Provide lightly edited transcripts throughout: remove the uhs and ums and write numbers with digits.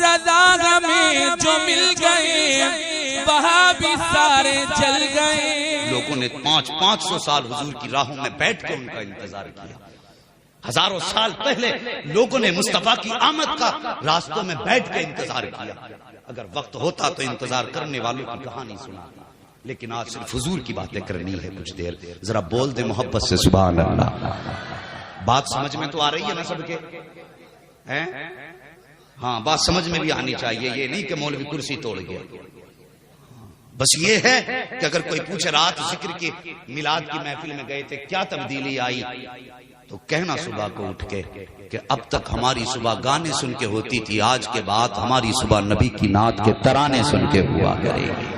رضا ہمیں جو مل گئے وہاں بھی سارے جل گئے. لوگوں نے 500 سال حضور کی راہوں میں بیٹھ کے ان کا انتظار کیا. ہزاروں سال پہلے لوگوں نے مصطفیٰ کی آمد کا راستوں میں بیٹھ کے انتظار کیا. اگر وقت ہوتا تو انتظار کرنے والوں کی کہانی سنا, لیکن آج صرف حضور کی باتیں کرنی ہے. کچھ دیر ذرا بول دے محبت سے سبحان اللہ. بات سمجھ میں تو آ رہی ہے نا سب کے؟ ہاں, بات سمجھ میں بھی آنی چاہیے. یہ نہیں کہ مولوی کرسی توڑ گیا. بس یہ ہے کہ اگر کوئی پوچھے رات ذکر کی میلاد کی محفل میں گئے تھے کیا تبدیلی آئی, تو کہنا صبح کو اٹھ کے کہ اب تک ہماری صبح گانے سن کے ہوتی تھی, آج کے بعد ہماری صبح نبی کی نعت کے ترانے سن کے ہوا کرے گی.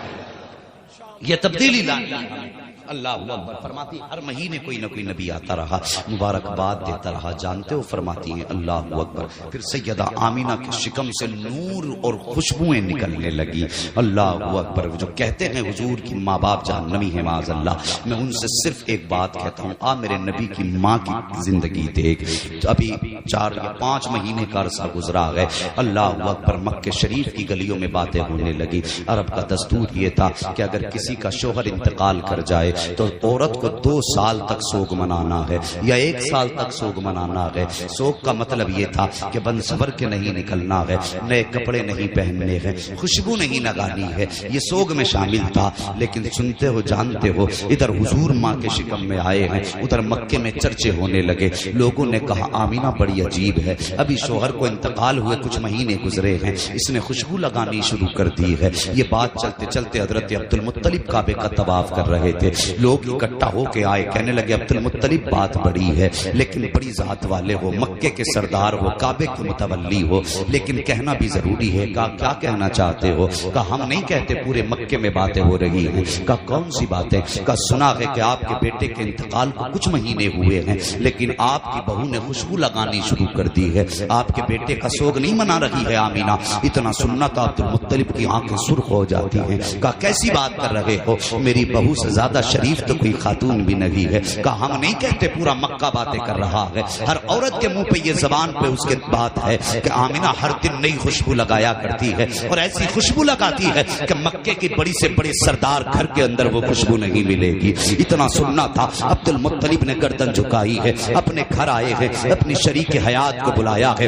یہ تبدیلی لانی ہے. اللہ اکبر فرماتی ہر مہینے کوئی نہ کوئی نبی آتا رہا, مبارکباد دیتا رہا. جانتے ہو فرماتی ہیں اللہ اکبر, پھر سیدہ آمینہ کے شکم سے نور اور خوشبوئیں نکلنے لگی. اللہ اکبر. جو کہتے ہیں حضور کی ماں باپ جہنمی ہے معاذ اللہ, میں ان سے صرف ایک بات کہتا ہوں, آ میرے نبی کی ماں کی زندگی دیکھ. ابھی 4 یا 5 مہینے کا عرصہ گزرا ہے. اللہ اکبر. مکہ شریف کی گلیوں میں باتیں ہونے لگی. عرب کا دستور یہ تھا کہ اگر کسی کا شوہر انتقال کر جائے تو عورت کو 2 سال تک سوگ منانا ہے یا 1 سال تک سوگ منانا ہے. سوگ کا مطلب یہ تھا کہ بن سور کے نہیں نکلنا ہے, نئے کپڑے نہیں پہننے ہیں, خوشبو نہیں لگانی ہے. یہ سوگ میں شامل تھا. لیکن سنتے ہو جانتے ہو, ادھر حضور ماں کے شکم میں آئے ہیں, ادھر مکے میں چرچے ہونے لگے. لوگوں نے کہا آمینہ بڑی عجیب ہے, ابھی شوہر کو انتقال ہوئے کچھ مہینے گزرے ہیں, اس نے خوشبو لگانی شروع کر دی ہے. یہ بات چلتے چلتے حضرت عبد المطلب کعبے کا طواف کر رہے تھے. لوگ اکٹھا ہو کے آئے, کہنے لگے عبد المطلب بات بڑی ہے, لیکن بڑی ذات والے ہو, مکے کے سردار ہو, کعبے کے متولی ہو, لیکن کہنا بھی ضروری ہے. کہا کیا کہنا چاہتے ہو؟ کہا ہم نہیں کہتے, پورے مکے میں باتیں ہو رہی ہیں. کہا کون سی باتیں؟ کہا سنا ہے کہ آپ کے بیٹے کے انتقال کو کچھ مہینے ہوئے ہیں, لیکن آپ کی بہو نے خوشبو لگانی شروع کر دی ہے. آپ کے بیٹے کا سوگ نہیں منا رہی ہے آمینہ. اتنا سننا تو عبد المطلب کی آنکھیں سرخ ہو جاتی ہیں. کہا کیسی بات کر رہے ہو, میری بہو سے زیادہ شریف تو کوئی خاتون بھی نہیں ہے. کہا ہم نہیں کہتے, پورا مکہ باتیں کر رہا ہے. ہر عورت کے منہ پہ یہ زبان پہ اس کے بات ہے کہ آمینہ ہر دن نئی خوشبو لگایا کرتی ہے, اور ایسی خوشبو لگاتی ہے کہ مکے کی بڑی سے بڑے سردار گھر کے اندر وہ خوشبو نہیں ملے گی. اتنا سننا تھا. عبد المطلب نے گردن جھکائی ہے, اپنے گھر آئے ہیں, اپنی شریک حیات کو بلایا ہے.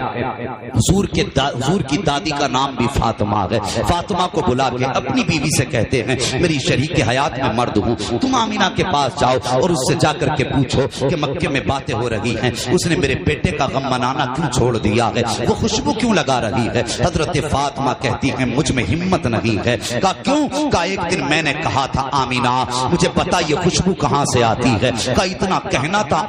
حضور کی دادی کا نام بھی فاطمہ ہے. فاطمہ کو بلا کے اپنی بیوی سے کہتے ہیں میری شریک حیات میں مرد ہوں, تم آمینہ کے پاس جاؤ اور اس سے جا کر کے پوچھو کہ مکے میں باتیں ہو رہی ہیں, اس نے میرے بیٹے کا غم منانا کیوں چھوڑ دیا ہے, وہ خوشبو کیوں لگا رہی ہے. حضرت فاطمہ کہتی ہیں مجھ میں ہمت نہیں ہے. کہا کیوں؟ کہا ایک دن میں نے کہا تھا آمینہ مجھے پتا یہ خوشبو کہاں سے آتی ہے. کہا اتنا کہنا تھا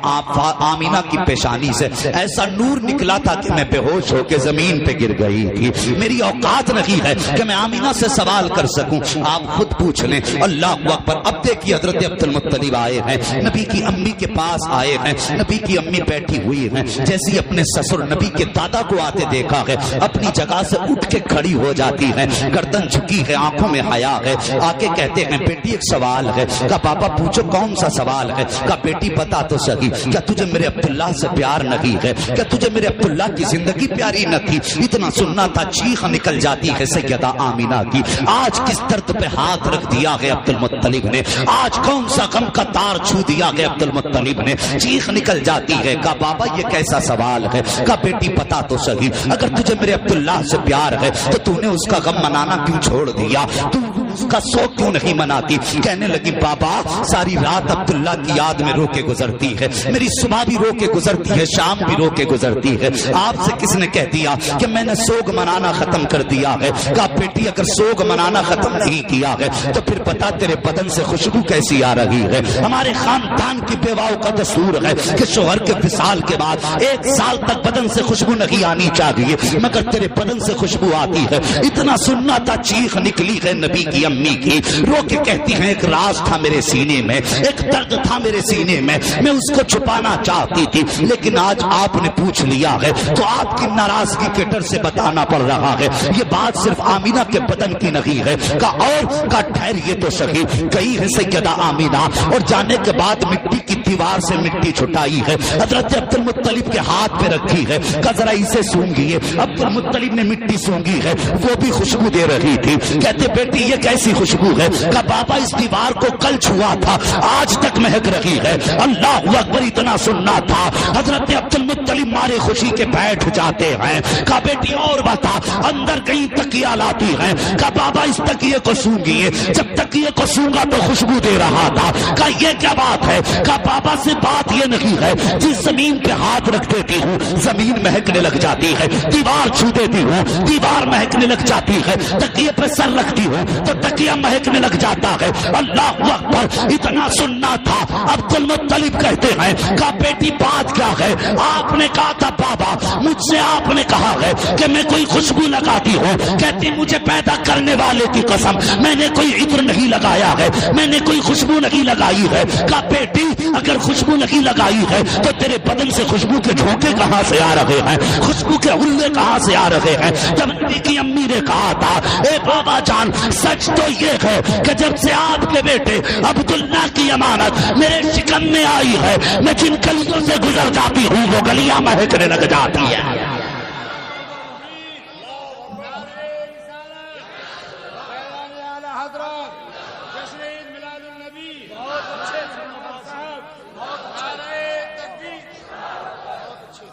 آمینہ کی پیشانی سے ایسا نور نکلا تھا کہ میں بے ہوش ہو کے زمین پہ گر گئی تھی. میری اوقات نہیں ہے کہ میں آمینہ سے سوال کر سکوں, آپ خود پوچھ لیں. اللہ اکبر. اب دیکھیے حضرت عبد المطلب آئے ہیں, نبی کی امی کے پاس آئے ہیں. نبی کی امی بیٹھی ہوئی ہیں, جیسی اپنے سسر نبی کے دادا کو آتے دیکھا ہے اپنی جگہ سے اٹھ کے کھڑی ہو جاتی ہیں, گردن جھکی ہے, آنکھوں میں حیا ہے. آکے کہتے ہیں بیٹی ایک سوال ہے. کہا پاپا پوچھو کون سا سوال ہے. کہا بیٹی بتا تو صحیح, کیا تجھے میرے عبداللہ سے پیار نہیں ہے؟ کیا تجھے میرے عبداللہ کی زندگی پیاری نہ تھی؟ اتنا سننا تھا. چیخ نکل جاتی ہے سیدہ آمینہ کی. آج کس درد پہ ہاتھ رکھ دیا ہے عبد المطلب نے, آج کون سا غم کا تار چھو دیا ہے عبد المطلب نے. چیخ نکل جاتی ہے. کہا بابا یہ کیسا سوال ہے؟ کہا بیٹی بتا تو صحیح, اگر تجھے میرے عبداللہ سے پیار ہے تو تو نے اس کا غم منانا کیوں چھوڑ دیا, تو اس کا سوگ کیوں نہیں مناتی؟ کہنے لگی بابا ساری رات عبداللہ کی یاد میں رو کے گزرتی ہے, میری صبح بھی رو کے گزرتی ہے, شام بھی رو کے گزرتی ہے. آپ سے کس نے کہہ دیا کہ میں نے سوگ منانا ختم کر دیا ہے؟ کہا بیٹی اگر سوگ منانا ختم نہیں کیا ہے تو پھر بتا تیرے بدن سے خوشبو کیسی آ رہی ہے؟ ہمارے خاندان کی بیواؤں کا دستور ہے کہ شوہر کے وصال کے بعد 1 سال تک بدن سے خوشبو نہیں آنی چاہیے, مگر تیرے بدن سے خوشبو آتی ہے. اتنا سننا تھا. چیخ نکلی ہے نبی کی کی امی کی، رو کے کہتی ہیں ایک راز تھا میرے سینے میں، ایک درد تھا میرے سینے میں اس کو چھپانا چاہتی تھی، لیکن آج آپ نے پوچھ لیا ہے تو آپ کی ناراضگی کے ڈر سے بتانا پڑ رہا ہے۔ یہ بات صرف آمینہ کے بدن کی نہیں ہے، کا ٹھہریے تو سہی، گئی ہے سیدہ آمینہ اور جانے کے بعد مٹی کی دیوار سے مٹی چھٹائی ہے، حضرت عبد المطلب کے ہاتھ پہ رکھی ہے، کہ ذرا اسے سونگیے۔ عبد المطلب نے مٹی سونگی ہے، وہ بھی خوشبو دے رہی تھی۔ کہتے بیٹی یہ کیسی خوشبو ہے؟ کہ بابا اس دیوار کو کل چھوا تھا، آج تک مہک رہی ہے۔ اللہ اکبر، اتنا سننا تھا۔ حضرت عبد المطلب مارے خوشی کے بیٹھ جاتے ہیں۔ کہا بیٹی اور بتا، اندر کہیں تکیہ لاتی ہے، کہا بابا اس تکیے کو سونگیے۔ جب تکیے کو سونگا تو خوشبو دے رہا تھا۔ کہا یہ کیا بات ہے؟ کہا بابا سے بات یہ نہیں ہے، جس زمین پہ ہاتھ رکھ دیتی ہوں زمین مہکنے لگ جاتی ہے، دیوار چھو دیتی ہوں دیوار مہکنے لگ جاتی ہے، تکیے پہ سر رکھتی ہوں تو تکیہ مہکنے لگ جاتا ہے۔ اللہ اکبر، اتنا سننا تھا۔ عبد المطلب کہتے ہیں کہا بیٹی بات کیا ہے؟ آپ نے کہا تھا بابا مجھ سے آپ نے کہا ہے کہ میں کوئی خوشبو لگاتی ہوں۔ کہتی مجھے پیدا کرنے والے کی قسم میں نے کوئی عطر نہیں لگایا ہے، میں نے کوئی خوشبو نہیں لگائی ہے۔ کہا بیٹی اگر خوشبو نہیں لگائی ہے تو تیرے بدن سے خوشبو کے جھونکے کہاں سے آ رہے ہیں، خوشبو کے حلے کہاں سے آ رہے ہیں؟ جب نبی کی امی نے کہا تھا اے بابا جان سچ تو یہ ہے کہ جب سے آپ کے بیٹے عبداللہ کی امانت میرے شکم میں آئی ہے، میں جن گلیوں سے گزر جاتی ہوں وہ گلیاں مہکنے لگ جاتی ہیں۔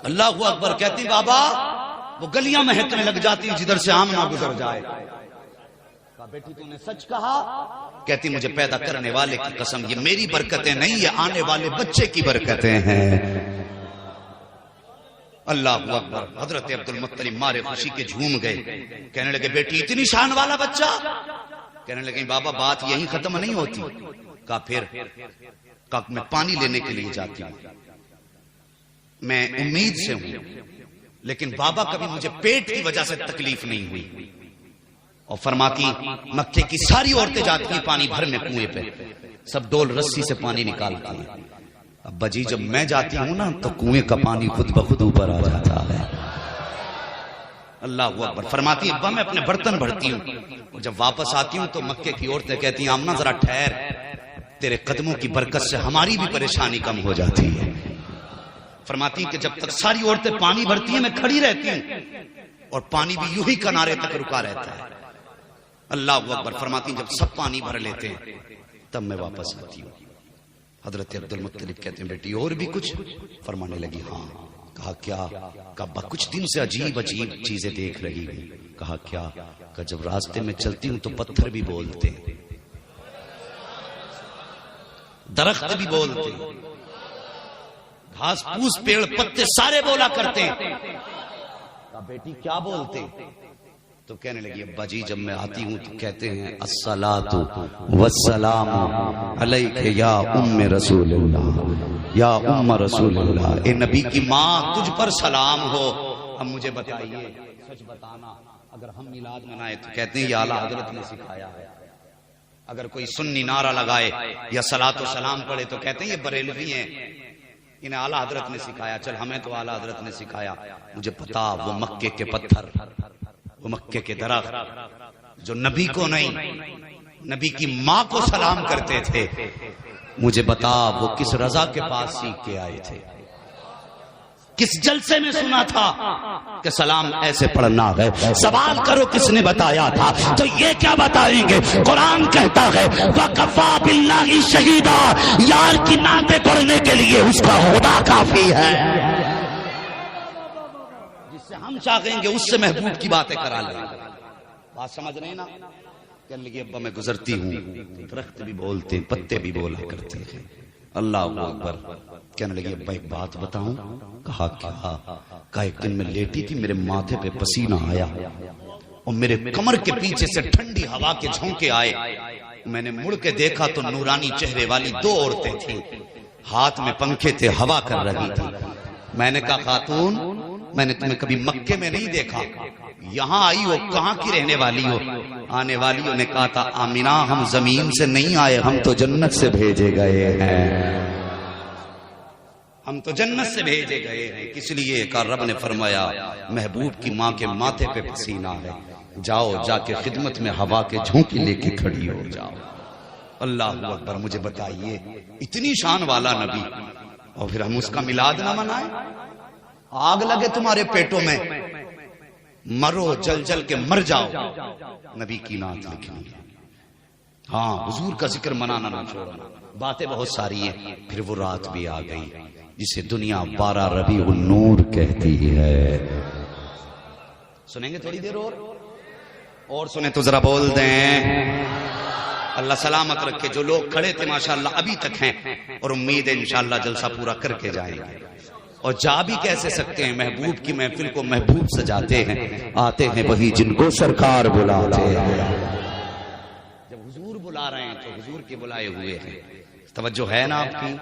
اللہ اکبر، کہتی بابا وہ گلیاں مہکنے لگ جاتی جدھر سے آمنہ گزر جائے۔ کہا بیٹی تو نے سچ کہا؟ کہتی مجھے پیدا کرنے والے کی قسم یہ میری برکتیں نہیں، یہ آنے والے بچے کی برکتیں ہیں۔ اللہ اکبر، حضرت عبد المطلب مارے خوشی کے جھوم گئے، کہنے لگے بیٹی اتنی شان والا بچہ؟ کہنے لگے بابا بات یہی ختم نہیں ہوتی۔ کہا پھر؟ کہا میں پانی لینے کے لیے جاتی ہوں، میں امید سے ہوں، لیکن بابا کبھی مجھے پیٹ کی وجہ سے تکلیف نہیں ہوئی۔ اور فرماتی مکے کی ساری عورتیں جاتی ہیں پانی بھرنے کنویں پہ، سب ڈول رسی سے پانی نکالتی ہیں۔ ابا جی جب میں جاتی ہوں نا تو کنویں کا پانی خود بخود اوپر آ جاتا ہے۔ اللہ اکبر، فرماتی ابا میں اپنے برتن بھرتی ہوں، جب واپس آتی ہوں تو مکے کی عورتیں کہتی ہیں آمنہ ذرا ٹھہر، تیرے قدموں کی برکت سے ہماری بھی پریشانی کم ہو جاتی ہے۔ فرماتی کہ جب تک ساری عورتیں پانی بھرتی ہیں میں کھڑی رہتی ہوں اور پانی بھی یوں ہی کنارے تک رکا رہتا ہے۔ اللہ اکبر، فرماتی جب سب پانی بھر لیتے ہیں تب میں واپس آتی ہوں۔ حضرت عبد المطلب کہتے ہیں بیٹی اور بھی کچھ؟ فرمانے لگی ہاں۔ کہا کیا؟ کہا کچھ دن سے عجیب عجیب چیزیں دیکھ رہی ہوں۔ کہا کیا؟ کہ جب راستے میں چلتی ہوں تو پتھر بھی بولتے، درخت بھی بولتے، گھاس پھوس پیڑ پتے سارے بولا کرتے ہیں۔ کہا بیٹی کیا بولتے؟ تو کہنے لگی ابا جی جب میں آتی ہوں تو کہتے ہیں الصلاۃ والسلام علیک یا ام رسول اللہ، یا ام رسول اللہ، اے نبی کی ماں تجھ پر سلام ہو۔ اب مجھے بتائیے سچ بتانا، اگر ہم میلاد منائے تو کہتے ہیں یہ اعلیٰ حضرت نے سکھایا ہے، اگر کوئی سنی نعرہ لگائے یا صلاۃ و سلام پڑھے تو کہتے ہیں یہ بریلوی ہیں، انہیں اعلیٰ حضرت نے سکھایا۔ چل ہمیں تو اعلیٰ حضرت نے سکھایا، مجھے پتا وہ مکے کے پتھر، وہ مکے کے درخت جو نبی کو نہیں نبی کی ماں کو سلام کرتے تھے، مجھے بتا وہ کس رضا کے پاس سیکھ کے آئے تھے، کس جلسے میں سنا تھا کہ سلام ایسے پڑھنا ہے۔ سوال کرو کس نے بتایا تھا، تو یہ کیا بتائیں گے؟ قرآن کہتا ہے وَكَفَى بِاللَّهِ شَهِيدًا، یار کی نعتیں پڑھنے کے لیے اس کا خدا کافی ہے۔ جس سے ہم چاہیں گے اس سے محبوب کی باتیں کرا لیں۔ بات سمجھ رہے نا؟ کہنے لگی ابا میں گزرتی ہوں، درخت بھی بولتے پتے بھی بولا کرتے ہیں۔ اللہ اکبر، کہنے لگی ابا ایک بات بتاؤں؟ کہا کیا؟ کہا ایک دن میں لیٹی تھی، میرے ماتھے پہ پسینہ آیا اور میرے کمر کے پیچھے سے ٹھنڈی ہوا کے جھونکے آئے، میں نے مڑ کے دیکھا تو نورانی چہرے والی دو عورتیں تھیں، ہاتھ میں پنکھے تھے، ہوا کر رہی تھی۔ میں نے کہا خاتون میں نے تمہیں کبھی مکے میں نہیں دیکھا، یہاں آئی ہو کہاں کی رہنے والی ہو؟ آنے والیوں نے کہا تھا آمینہ ہم زمین سے نہیں آئے، ہم تو جنت سے بھیجے گئے ہیں، ہم تو جنت سے بھیجے گئے ہیں۔ اس لیے کہ رب نے فرمایا محبوب کی ماں کے ماتھے پہ پسینہ ہے، جاؤ جا کے خدمت میں ہوا کے جھونکی لے کے کھڑی ہو جاؤ۔ اللہ اکبر۔ مجھے بتائیے اتنی شان والا نبی اور پھر ہم اس کا میلاد نہ منائیں؟ آگ لگے تمہارے پیٹوں میں، مرو جل جل کے مر جاؤ، نبی کی نعت لکھنی ہے۔ ہاں حضور کا ذکر منانا نہ چھوڑنا۔ باتیں بہت ساری ہیں۔ پھر وہ رات بھی آ گئی جسے دنیا 12 ربیع النور کہتی ہے۔ سنیں گے تھوڑی دیر اور سنیں تو ذرا بول دیں اللہ سلامت رکھے۔ جو لوگ کھڑے تھے ماشاءاللہ ابھی تک ہیں، اور امید ہے انشاءاللہ جلسہ پورا کر کے جائیں گے۔ اور جا بھی کیسے سکتے ہیں؟ محبوب کی محفل کو محبوب سجاتے ہیں، آتے ہیں وہی جن کو سرکار بلاتے ہیں۔ جب حضور بلا رہے ہیں تو حضور کے بلائے ہوئے ہیں، توجہ ہے نا آپ کی؟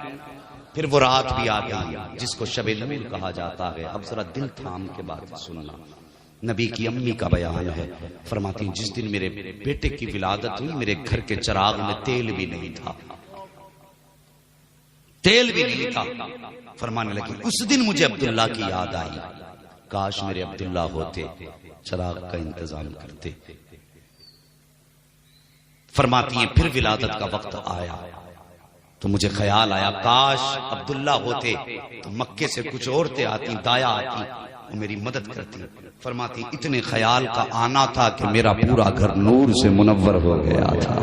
پھر وہ رات بھی آ گئی جس کو شب نور کہا جاتا ہے۔ اب ذرا دل تھام کے بات سننا۔ نبی کی امی کا بیان ہے، فرماتی ہیں جس دن میرے بیٹے کی ولادت ہوئی میرے گھر کے چراغ میں تیل بھی نہیں تھا، تیل بھی نہیں تھا۔ فرمانے لگی اس دن مجھے عبداللہ کی یاد آئی، کاش میرے عبداللہ ہوتے، چراغ کا انتظام کرتے۔ فرماتی ہیں پھر ولادت کا وقت آیا تو مجھے خیال آیا کاش عبداللہ ہوتے تو مکے سے کچھ عورتیں آتی، دایا آتی اور میری مدد کرتی۔ فرماتی اتنے خیال کا آنا تھا کہ میرا پورا گھر نور سے منور ہو گیا تھا۔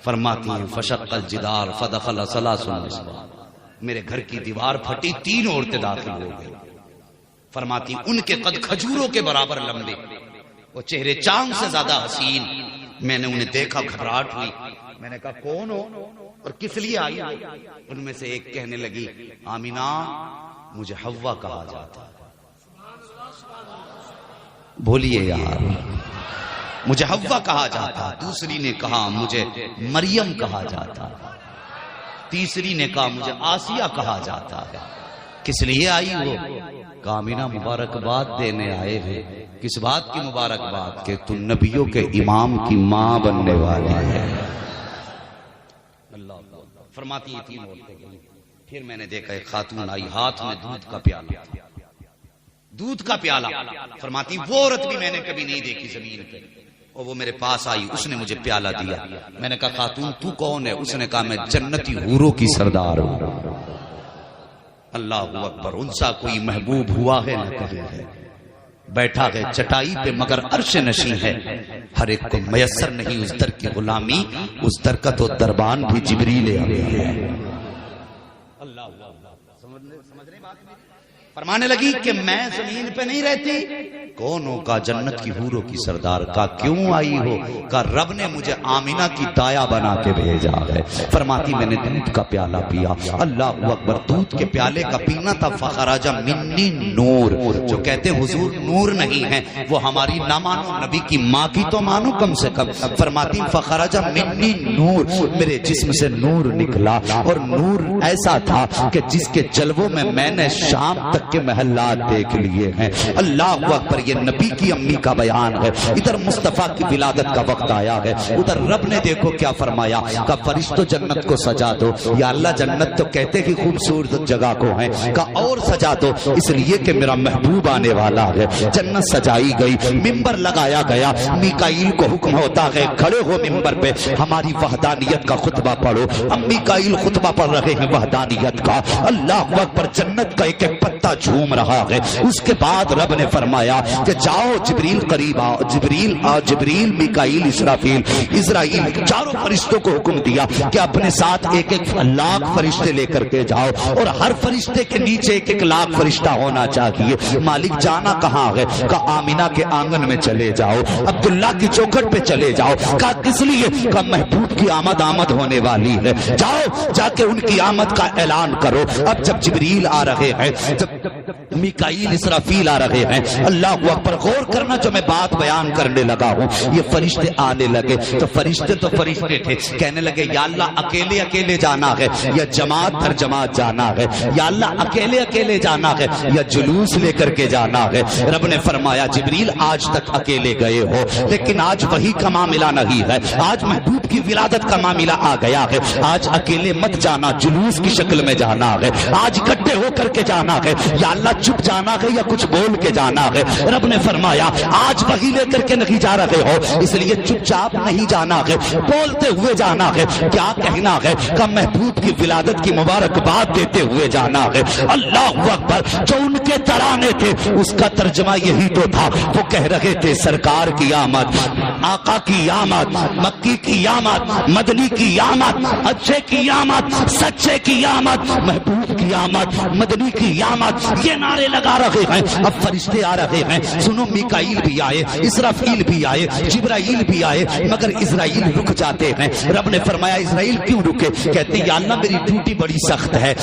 فرماتی ہیں فشق الجدار فدخل ثلاث نسوہ، میرے گھر کی دیوار پھٹی، 3 عورتیں داخل ہو گئی۔ فرماتی ان کے قد کھجوروں کے برابر لمبے، وہ چہرے چاند سے زیادہ حسین۔ میں نے انہیں دیکھا، گھبراہٹ ہوئی، میں نے کہا کون ہو اور کس لیے آئی ہو؟ ان میں سے ایک کہنے لگی آمینہ مجھے حوا کہا جاتا ہے۔ بولیے یار، مجھے حوا کہا جاتا۔ دوسری نے کہا مجھے مریم کہا جاتا، تیسری نے کہا مجھے آسیہ کہا جاتا ہے۔ کس لیے آئی ہو؟ آمینہ مبارکباد دینے آئے ہیں۔ کس بات کی مبارکباد؟ کہ تو نبیوں کے امام کی ماں بننے والی ہے۔ اللہ فرماتی ہیں 3 عورتیں گئیں۔ پھر میں نے دیکھا ایک خاتون آئی، ہاتھ میں دودھ کا پیالہ، دودھ کا پیالہ۔ فرماتی وہ عورت بھی میں نے کبھی نہیں دیکھی زمین پہ، اور وہ میرے پاس آئی، اس نے مجھے پیالہ دیا۔ میں نے کہا خاتون تو کون ہے؟ اس نے کہا میں جنتی حوروں کی سردار ہوں۔ اللہ اکبر۔ ان سا کوئی محبوب ہوا ہے نہ کہیں ہے، بیٹھا ہے چٹائی پہ مگر عرش نشین ہے۔ ہر ایک کو میسر نہیں اس در کی غلامی، اس در کا تو دربان بھی جبریل امین ہے۔ فرمانے لگی کہ میں زمین پہ نہیں رہتی، کون ہو؟ کا جنت کی حوروں کی سردار۔ کا کیوں آئی ہو؟ کا رب نے مجھے آمینہ کی دایا بنا کے بھیجا ہے۔ فرماتی میں نے دودھ کا پیالہ پیا۔ اللہ اکبر۔ دودھ کے پیالے کا پینا تھا فخرج منی نور۔ جو کہتے حضور نور نہیں ہے وہ ہماری نہ مانو، نبی کی ماں کی تو مانو کم سے کم۔ فرماتی فخرج منی نور، میرے جسم سے نور نکلا، اور نور ایسا تھا کہ جس کے جلووں میں نے شام تک کے محلات دیکھ لیے ہیں۔ اللہ اکبر۔ یہ نبی کی امی کا بیان ہے۔ ادھر مصطفیٰ کی ولادت کا وقت آیا ہے، ادھر رب نے دیکھو کیا فرمایا کہ فرشتوں جنت کو سجا دو۔ یا اللہ جنت تو کہتے ہی خوبصورت جگہ کو ہے، کہ اور سجا دو اس لیے کہ میرا محبوب آنے والا ہے۔ جنت سجائی گئی، ممبر لگایا گیا، میکائیل کو حکم ہوتا ہے کھڑے ہو ممبر پہ، ہماری وحدانیت کا خطبہ پڑھو۔ اب میکائیل خطبہ پڑھ رہے ہیں وحدانیت کا۔ اللہ اکبر۔ جنت کا ایک ایک پتا جھوم رہا ہے۔ اس کے بعد رب نے فرمایا کہ جاؤ جبریل قریب آؤ، جبریل میکائیل اسرافیل چاروں فرشتوں کو حکم دیا کہ اپنے ساتھ 1,000,000 فرشتے لے کر کے جاؤ، اور ہر فرشتے کے نیچے 1,000,000 فرشتہ ہونا چاہیے۔ مالک جانا کہاں ہے؟ کہ آمینہ کے آنگن میں چلے جاؤ، عبداللہ کی چوکھٹ پہ چلے جاؤ۔ کہا کس لیے؟ کہ محبوب کی آمد ہونے والی ہے، جاؤ جا کے ان کی آمد کا اعلان کرو۔ اب جب جبریل آ رہے ہیں، جب میکائیل اسرافیل آ رہے ہیں. اللہ اکبر. غور کرنا جو میں بات بیان کرنے لگا ہوں. یہ فرشتے آنے لگے تو فرشتے تھے, کہنے لگے یا اللہ اکیلے اکیلے جانا ہے یا جماعت پر جماعت جانا ہے, یا اللہ اکیلے اکیلے جانا ہے یا جلوس لے کر کے جانا ہے. رب نے فرمایا جبریل آج تک اکیلے گئے ہو, لیکن آج وہی کا معاملہ نہیں ہے. آج محبوب کی ولادت کا معاملہ آ گیا ہے. آج اکیلے مت جانا, جلوس کی شکل میں جانا ہے. آج اکٹھے ہو کر کے جانا ہے. یا اللہ چپ جانا ہے یا کچھ بول کے جانا ہے. رب نے فرمایا آج وہی لے کر کے نہیں جا رہے ہو, اس لیے چپ چاپ نہیں جانا ہے, بولتے ہوئے جانا ہے. کیا کہنا ہے کہ محبوب کی ولادت کی مبارکباد دیتے ہوئے جانا ہے. اللہ اکبر. جو ان کے ترانے تھے اس کا ترجمہ یہی تو تھا. وہ کہہ رہے تھے سرکار کی آمد, آقا کی آمد, مکی کی آمد, مدنی کی آمد, اچھے کی آمد, سچے کی آمد, محبوب کی آمد, مدنی کی آمد. یہ نعرے لگا رہے ہیں. اب فرشتے آ رہے ہیں. سنو میکائیل بھی آئے, اسرافیل بھی آئے, جبرائیل بھی آئے, مگر اسرائیل رک جاتے ہیں. رب نے فرمایا اسرائیل کیوں رکے؟ کہتے یا اللہ میری ڈیوٹی بڑی سخت ہے.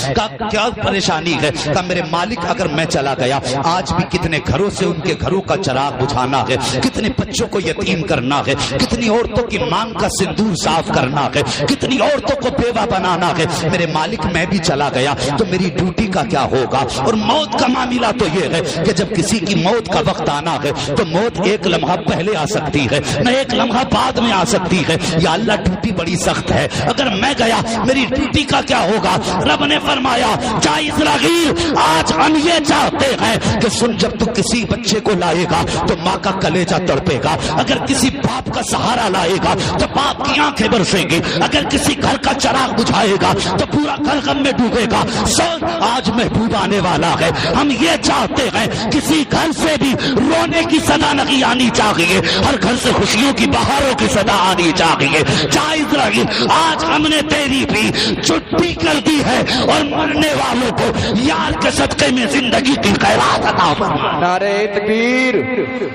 کیا پریشانی ہے؟ کہ میرے مالک اگر میں چلا گیا, آج بھی کتنے گھروں سے ان کے گھروں کا چراغ بجھانا ہے, کتنے بچوں کو یتیم کرنا ہے, کتنی عورتوں کی مانگ کا سندور صاف کرنا ہے, کتنی عورتوں کو بیوہ بنانا ہے. میرے مالک میں بھی چلا گیا تو میری ڈیوٹی کا کیا ہوگا؟ اور موت کا معاملہ تو یہ ہے کہ جب کسی کی موت کا وقت آنا ہے تو موت ایک لمحہ پہلے آ سکتی ہے نہ ایک لمحہ بعد میں آ سکتی ہے. یا اللہ ڈیوٹی بڑی سخت ہے, اگر میں گیا میری ڈیوٹی کا کیا ہوگا؟ رب نے فرمایا جا اسرائیل, آج ہم یہ چاہتے ہیں کہ سن, جب تو کسی بچے کو لائے گا تو ماں کا کلیجہ تڑپے گا, اگر کسی باپ کا سہارا لائے گا تو باپ کی آنکھیں برسیں گی, اگر کسی گھر کا چراغ بجھائے گا تو پورا گھر غم میں ڈوبے گا. سن آج محبوب آنے والا ہے. ہم یہ چاہتے ہیں کسی گھر سے بھی رونے کی صدا نہیں آنی چاہیے, ہر گھر سے خوشیوں کی بہاروں کی صدا آنی چاہیے. جا اسرائیل, آج ہم نے تیری بھی چھٹی کر دی ہے اور مرنے والوں کو یار کے صدقے میں زندگی کی خیرات عطا فرما. نعرہ تکبیر,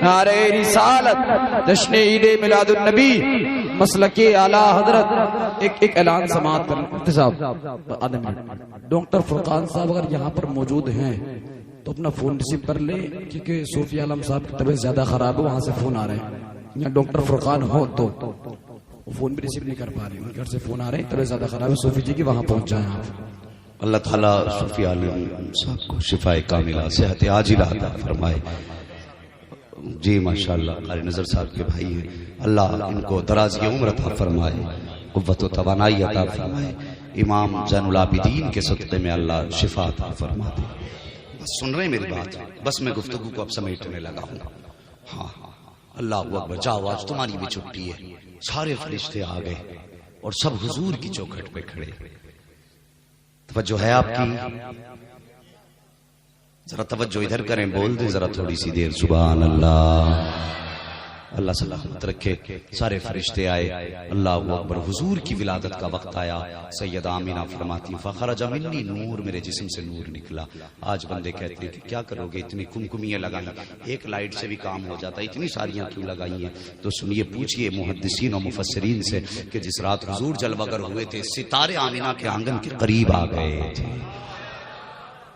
نعرہ رسالت, جشن عید میلاد النبی, مسلک اعلی حضرت. ایک اعلان سماعت کرنا صاحب. ڈاکٹر فرقان صاحب اگر یہاں پر موجود ہیں تو اپنا فون ریسیو کر لیں, کیونکہ صوفی عالم صاحب کی طبیعت زیادہ خراب ہے, وہاں سے فون آ رہے ہیں. یا ڈاکٹر فرقان ہو تو فون بھی ریسیو نہیں کر پا رہے, ان کے گھر سے فون آ رہے ہیں, طبیعت زیادہ خراب ہے, صوفی جی کی وہاں پہنچ جائیں آپ. اللہ تعالیٰ صوفی عالم صاحب کو شفاء کاملہ, صحت عاجلہ عطا فرمائے. جی ماشاءاللہ قاری نظر صاحب کے بھائی ہیں, اللہ ان کو درازی عمر عطا فرمائے, قوت و توانائی عطا فرمائے. امام زین العابدین کے صدقے میں اللہ شفا عطا فرما دے. بس سن رہے ہیں میری بات؟ بس میں گفتگو کو اب سمیٹنے لگا ہوں. ہاں اللہ اکبر. جاؤ آج تمہاری بھی چھٹی ہے. سارے فرشتے آ گئے اور سب حضور کی چوکھٹ پہ کھڑے. توجہ ہے آپ کی؟ ذرا توجہ ادھر کریں, بول دیں ذرا تھوڑی سی دیر. سبحان اللہ, اللہ سلامت رکھے. سارے فرشتے آئے, اللہ اکبر. حضور کی ولادت کا وقت آیا. سیدہ آمینہ فرماتی فخرج منی نور, میرے جسم سے نور نکلا. آج بندے کہتے ہیں کہ کیا کرو گے, اتنی کمکمیاں لگائیں, ایک لائٹ سے بھی کام ہو جاتا ہے, اتنی ساریاں کیوں لگائی ہیں؟ تو سنیے, پوچھئے محدثین و مفسرین سے کہ جس رات حضور جلوہ گر ہوئے تھے, ستارے آمینہ کے آنگن کے قریب آ گئے تھے.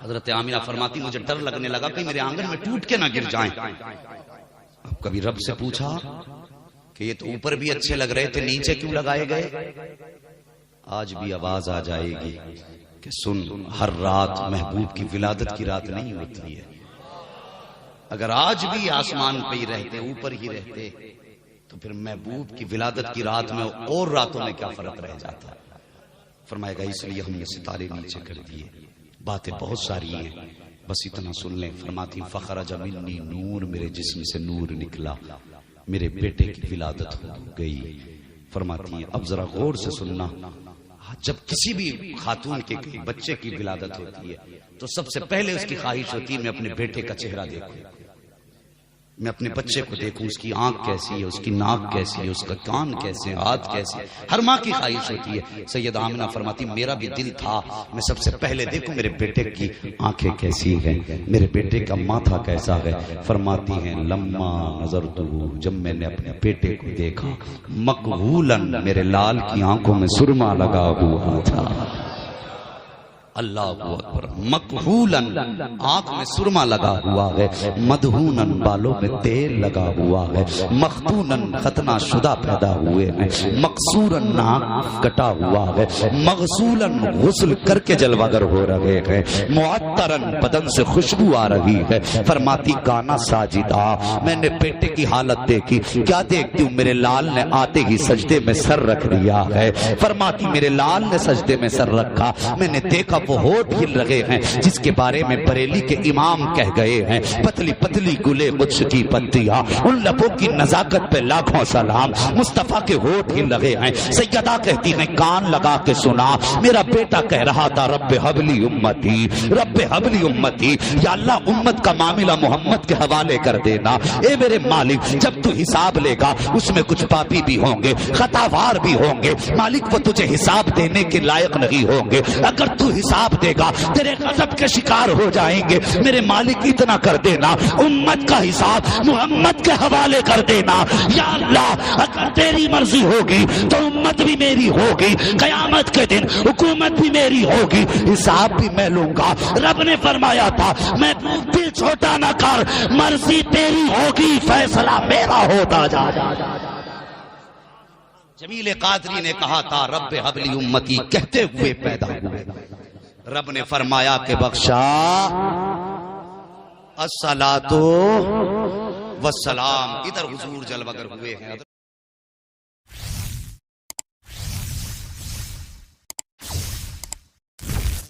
حضرت آمینہ فرماتی مجھے ڈر لگنے لگا کہ میرے آنگن میں ٹوٹ کے نہ گر جائیں. اب کبھی رب سے پوچھا کہ یہ تو اوپر بھی اچھے لگ رہے تھے, نیچے کیوں لگائے گئے؟ آج بھی آواز آ جائے گی کہ سن, ہر رات محبوب کی ولادت کی رات نہیں ہوتی ہے. اگر آج بھی آسمان پہ ہی رہتے, اوپر ہی رہتے, تو پھر محبوب کی ولادت کی رات میں اور راتوں میں کیا فرق رہ جاتا؟ فرمائے گا اس لیے ہم نے ستارے نیچے کر دیے. باتیں بہت ساری ہیں, بس اتنا سن لیں. فرماتی فخرج منی نور, میرے جسم سے نور نکلا, میرے بیٹے کی ولادت ہو گئی. فرماتی ہے اب ذرا غور سے سننا, جب کسی بھی خاتون کے بچے کی ولادت ہوتی ہے تو سب سے پہلے اس کی خواہش ہوتی ہے میں اپنے بیٹے کا چہرہ دیکھوں, میں اپنے بچے کو دیکھوں, اس کی آنکھ کیسی ہے, اس کی ناک کیسی ہے, اس کا کان کیسے ہے, ہاتھ کیسے ہے. ہر ماں کی خواہش ہوتی ہے. سیدہ آمنہ فرماتی میرا بھی دل تھا میں سب سے پہلے دیکھوں میرے بیٹے کی آنکھیں کیسی ہیں, میرے بیٹے کا ماتھا کیسا ہے. فرماتی ہیں لما نظرتہ, جب میں نے اپنے بیٹے کو دیکھا, مقبولاً, میرے لال کی آنکھوں میں سرما لگا ہوا تھا. اللہ اکبر. مکحولن آنکھ میں سرما لگا ہوا ہے، مدہونن بالوں میں تیل لگا ہوا ہے، مختونن ختنہ شدہ پیدا ہوئے ہیں، مقصورن ناک کٹا ہوا ہے، مغسولن غسل کر کے جلوگر ہو رہے ہیں، معطرن بدن سے خوشبو آ رہی ہے. فرماتی کانا ساجدہ، میں نے بیٹے کی حالت دیکھی، کیا دیکھتی ہوں؟ میرے لال نے آتے ہی سجدے میں سر رکھ دیا ہے. فرماتی میرے لال نے سجدے میں سر رکھا، میں نے دیکھا وہ ہونٹ ہل رہے ہیں جس کے بارے میں بریلی کے امام کہہ گئے ہیں، پتلی پتلی گلے مجھ کی پتیاں، ان لبوں کی نزاکت پہ لاکھوں سلام. مصطفیٰ کے ہونٹ ہل رہے ہیں. سیدہ کہتی ہیں کان لگا کے سنا، میرا بیٹا کہہ رہا تھا رب حبلی امتی، رب حبلی امتی، یا اللہ امت کا معاملہ محمد کے حوالے کر دینا. اے میرے مالک جب تو حساب لے گا اس میں کچھ پاپی بھی ہوں گے، خطاوار بھی ہوں گے، مالک وہ تجھے حساب دینے کے لائق نہیں ہوں گے. اگر تو حساب دے گا تیرے غضب کے شکار ہو جائیں گے. میرے مالک اتنا کر دینا، امت کا حساب محمد کے حوالے کر دینا. یا اللہ اگر تیری مرضی ہوگی تو امت بھی میری ہوگی، قیامت کے دن حکومت بھی میری ہوگی، حساب بھی میں لوں گا. رب نے فرمایا تھا میں دل چھوٹا نہ کر، مرضی تیری ہوگی، فیصلہ میرا ہوتا جا. جمیل قادری نے کہا تھا رب حبلی امتی کہتے ہوئے پیدا ہوئے. رب نے فرمایا کہ بخشا الصلاۃ والسلام. ادھر حضور جلوگر ہوئے ہیں.